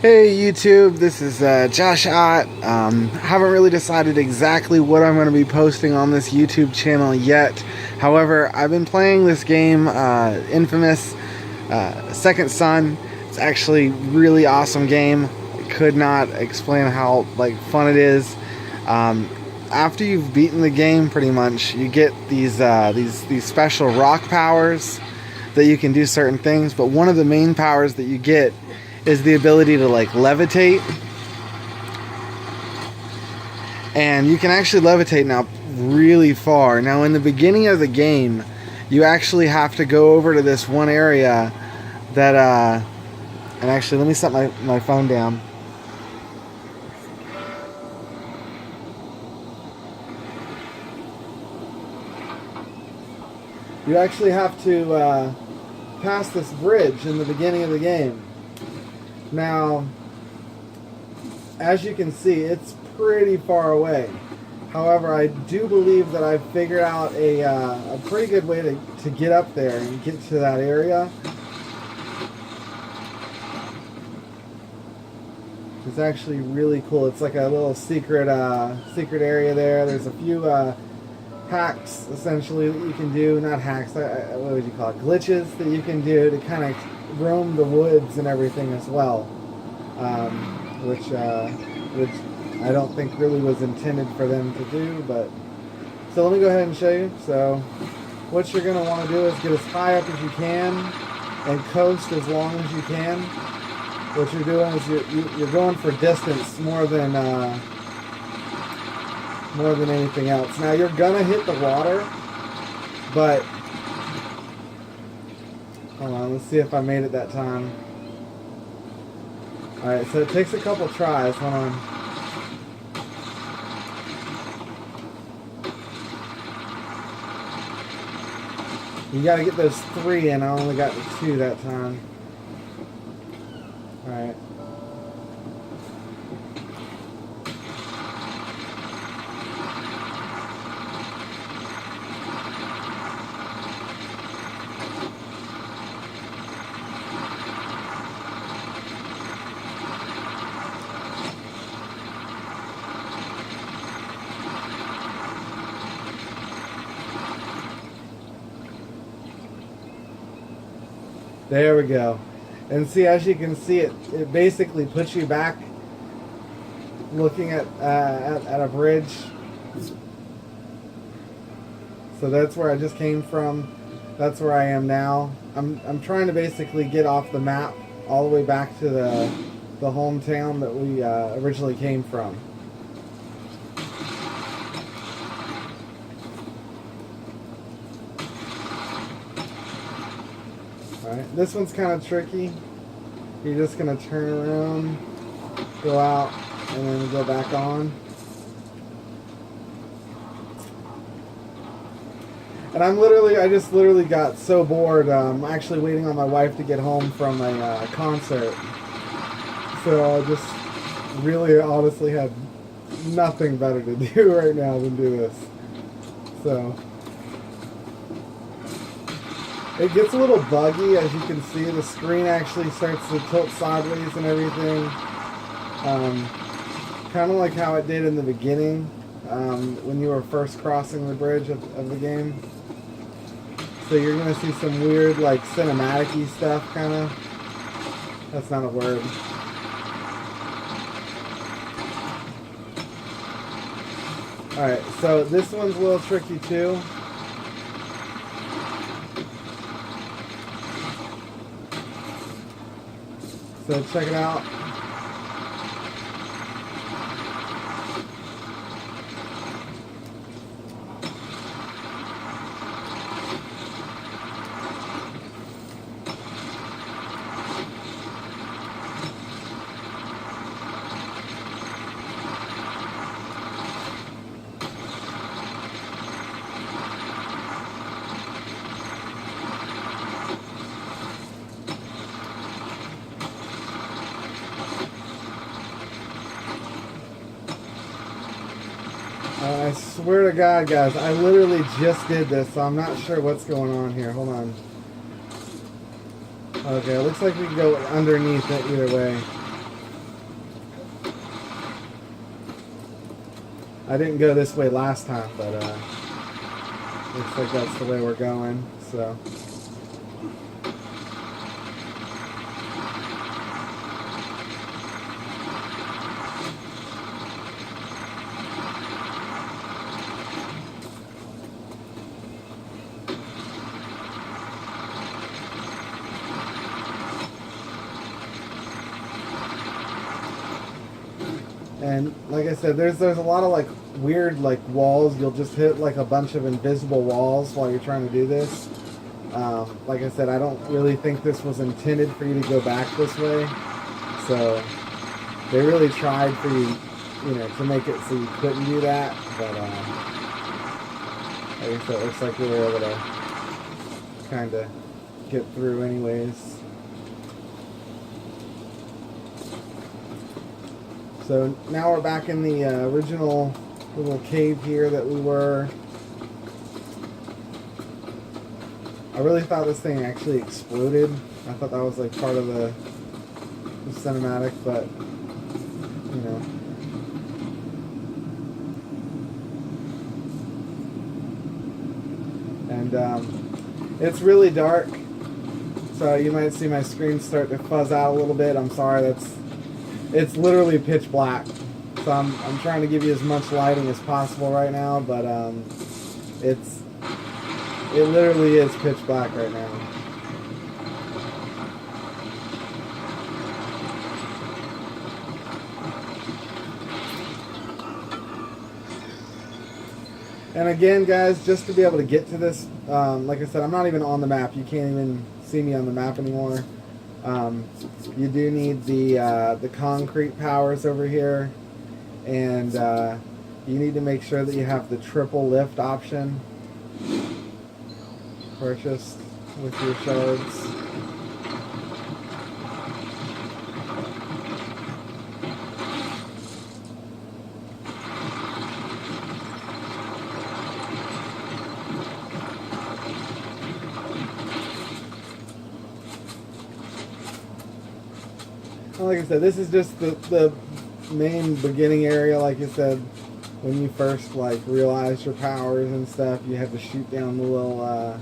Hey YouTube, this is Josh Ott. Haven't really decided exactly what I'm going to be posting on this YouTube channel yet. However, I've been playing this game, Infamous Second Son. It's actually a really awesome game. I could not explain how fun it is. After you've beaten the game, pretty much, you get these special rock powers that you can do certain things. But one of the main powers that you get is the ability to levitate, and you can actually levitate now really far. Now in the beginning of the game, you actually have to go over to this one area that and actually let me set my phone down. You actually have to pass this bridge in the beginning of the game. Now, as you can see, it's pretty far away. However, I do believe that I've figured out a pretty good way to get up there and get to that area. It's actually really cool. It's like a little secret area there. There's a few hacks, essentially, that you can do. Not hacks, what would you call it? Glitches that you can do to kind of roam the woods and everything as well, which I don't think really was intended for them to do. But so let me go ahead and show you. So what you're going to want to do is get as high up as you can and coast as long as you can. What you're doing is you're going for distance more than anything else. Now you're gonna hit the water, but hold on, let's see if I made it that time. Alright, so it takes a couple tries. Hold on. You gotta get those 3 in. I only got the 2 that time. Alright. There we go. And see, as you can see, it basically puts you back looking at a bridge. So that's where I just came from. That's where I am now. I'm trying to basically get off the map all the way back to the hometown that we originally came from. Alright, this one's kind of tricky. You're just going to turn around, go out, and then go back on. And I just literally got so bored. I'm actually waiting on my wife to get home from a concert. So I just really honestly have nothing better to do right now than do this. So it gets a little buggy, as you can see. The screen actually starts to tilt sideways and everything. Kind of like how it did in the beginning when you were first crossing the bridge of the game. So you're going to see some weird, cinematic-y stuff, kind of. That's not a word. Alright, so this one's a little tricky, too. So check it out. I swear to God, guys, I literally just did this, so I'm not sure what's going on here. Hold on. Okay, it looks like we can go underneath it either way. I didn't go this way last time, but looks like that's the way we're going. So. And like I said, there's a lot of like weird like walls. You'll just hit like a bunch of invisible walls while you're trying to do this. Like I said, I don't really think this was intended for you to go back this way. So they really tried for you, to make it so you couldn't do that. But like I said, it looks like we were able to kind of get through anyways. So now we're back in the original little cave here that we were. I really thought this thing actually exploded. I thought that was like part of the cinematic, but And it's really dark, so you might see my screen start to fuzz out a little bit. I'm sorry, it's literally pitch black. So I'm trying to give you as much lighting as possible right now, but it literally is pitch black right now. And again, guys, just to be able to get to this, like I said, I'm not even on the map. You can't even see me on the map anymore. You do need the concrete powers over here, and you need to make sure that you have the triple lift option purchased with your shards. Like I said, this is just the main beginning area. Like I said, when you first realize your powers and stuff, you have to shoot down the little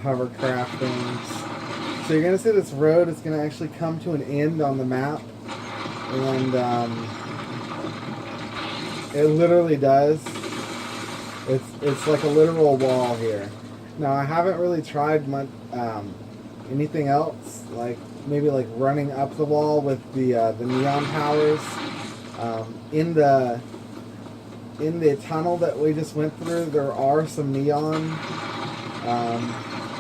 hovercraft things. So you're gonna see this road. It's gonna actually come to an end on the map, and it literally does. It's like a literal wall here. Now I haven't really tried much anything else maybe running up the wall with the neon powers. In the tunnel that we just went through, there are some neon,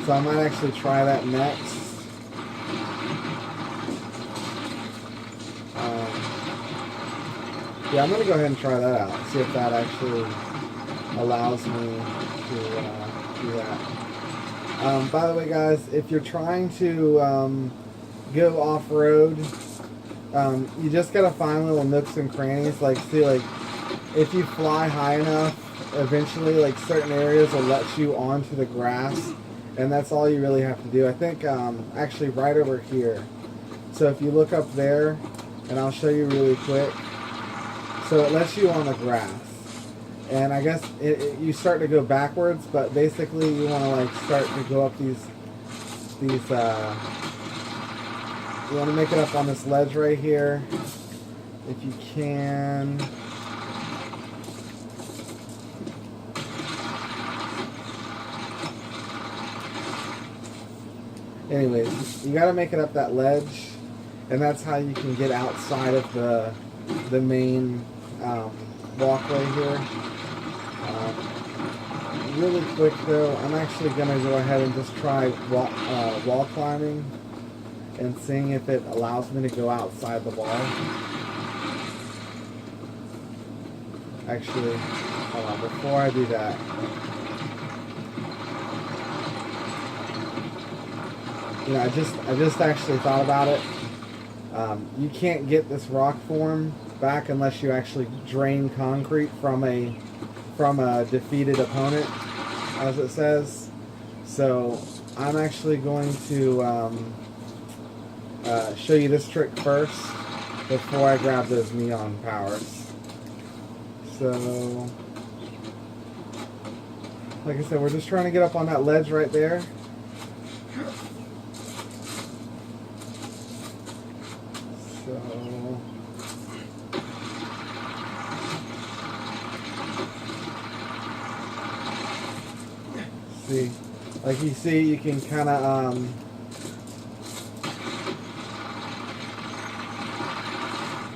so I might actually try that next. Yeah, I'm gonna go ahead and try that out, see if that actually allows me to do that. By the way, guys, if you're trying to go off-road, you just gotta find little nooks and crannies. If you fly high enough, eventually certain areas will let you onto the grass, and that's all you really have to do. I think actually right over here, so if you look up there, and I'll show you really quick, so it lets you on the grass, and I guess you start to go backwards, but basically you want to start to go up these you want to make it up on this ledge right here, if you can. Anyways, you got to make it up that ledge, and that's how you can get outside of the main walkway here. Really quick though, I'm actually going to go ahead and just try wall climbing and seeing if it allows me to go outside the wall. Actually, hold on, before I do that, I just actually thought about it. You can't get this rock form back unless you actually drain concrete from a defeated opponent, as it says. So I'm actually going to show you this trick first before I grab those neon powers. So, like I said, we're just trying to get up on that ledge right there. So, see, like you see, you can kind of,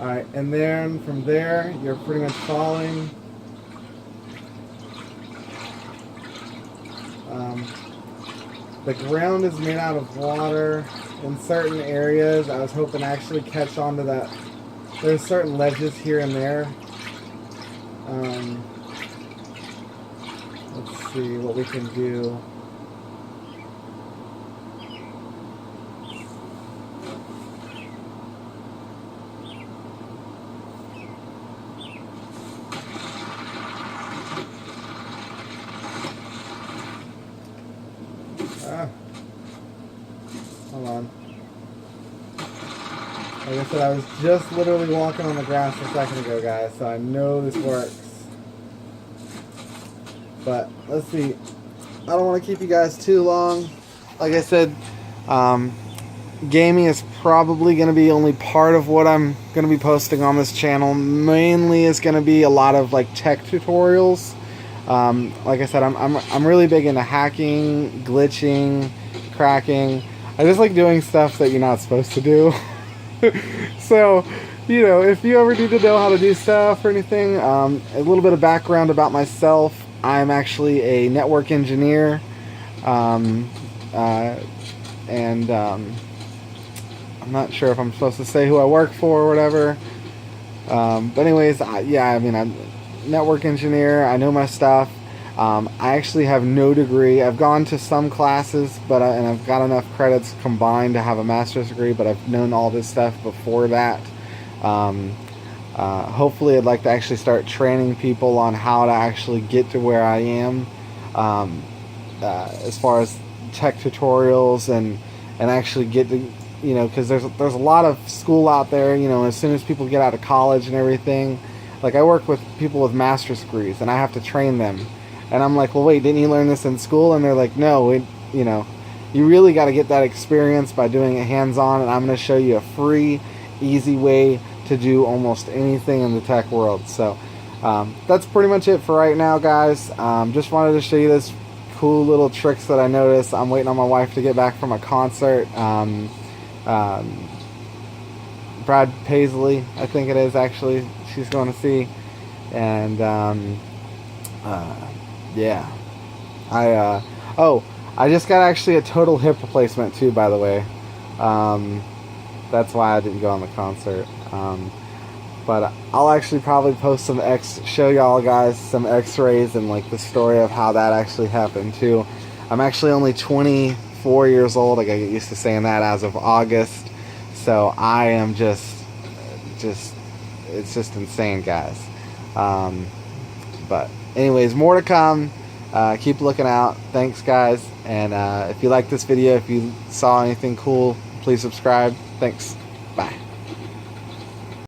alright, and then from there, you're pretty much falling. The ground is made out of water in certain areas. I was hoping to actually catch onto that. There's certain ledges here and there. Let's see what we can do. Hold on. Like I said, I was just literally walking on the grass a second ago, guys, so I know this works. But let's see. I don't want to keep you guys too long. Like I said, gaming is probably going to be only part of what I'm going to be posting on this channel. Mainly is going to be a lot of like tech tutorials. Like I said, I'm really big into hacking, glitching, cracking. I just like doing stuff that you're not supposed to do. So, you know, if you ever need to know how to do stuff or anything, a little bit of background about myself. I'm actually a network engineer, and I'm not sure if I'm supposed to say who I work for or whatever. But anyways, yeah, I mean, I'm a network engineer. I know my stuff. I actually have no degree. I've gone to some classes, but and I've got enough credits combined to have a master's degree, but I've known all this stuff before that. Hopefully I'd like to actually start training people on how to actually get to where I am, as far as tech tutorials and actually get to, you know, because there's a lot of school out there, you know, as soon as people get out of college and everything. Like, I work with people with master's degrees and I have to train them, and I'm like, well, wait, didn't you learn this in school? And they're like, no, you know, you really got to get that experience by doing it hands-on, and I'm going to show you a free, easy way to do almost anything in the tech world. So that's pretty much it for right now, guys. Just wanted to show you this cool little tricks that I noticed. I'm waiting on my wife to get back from a concert. Brad Paisley, I think it is, actually, she's going to see. And yeah, I just got actually a total hip replacement too, by the way. That's why I didn't go on the concert. But I'll actually probably post some show y'all guys some x-rays and like the story of how that actually happened too. I'm actually only 24 years old. I get used to saying that, as of August. So I am just it's just insane, guys. But anyways, more to come. Keep looking out. Thanks, guys. And if you like this video, if you saw anything cool, please subscribe. Thanks.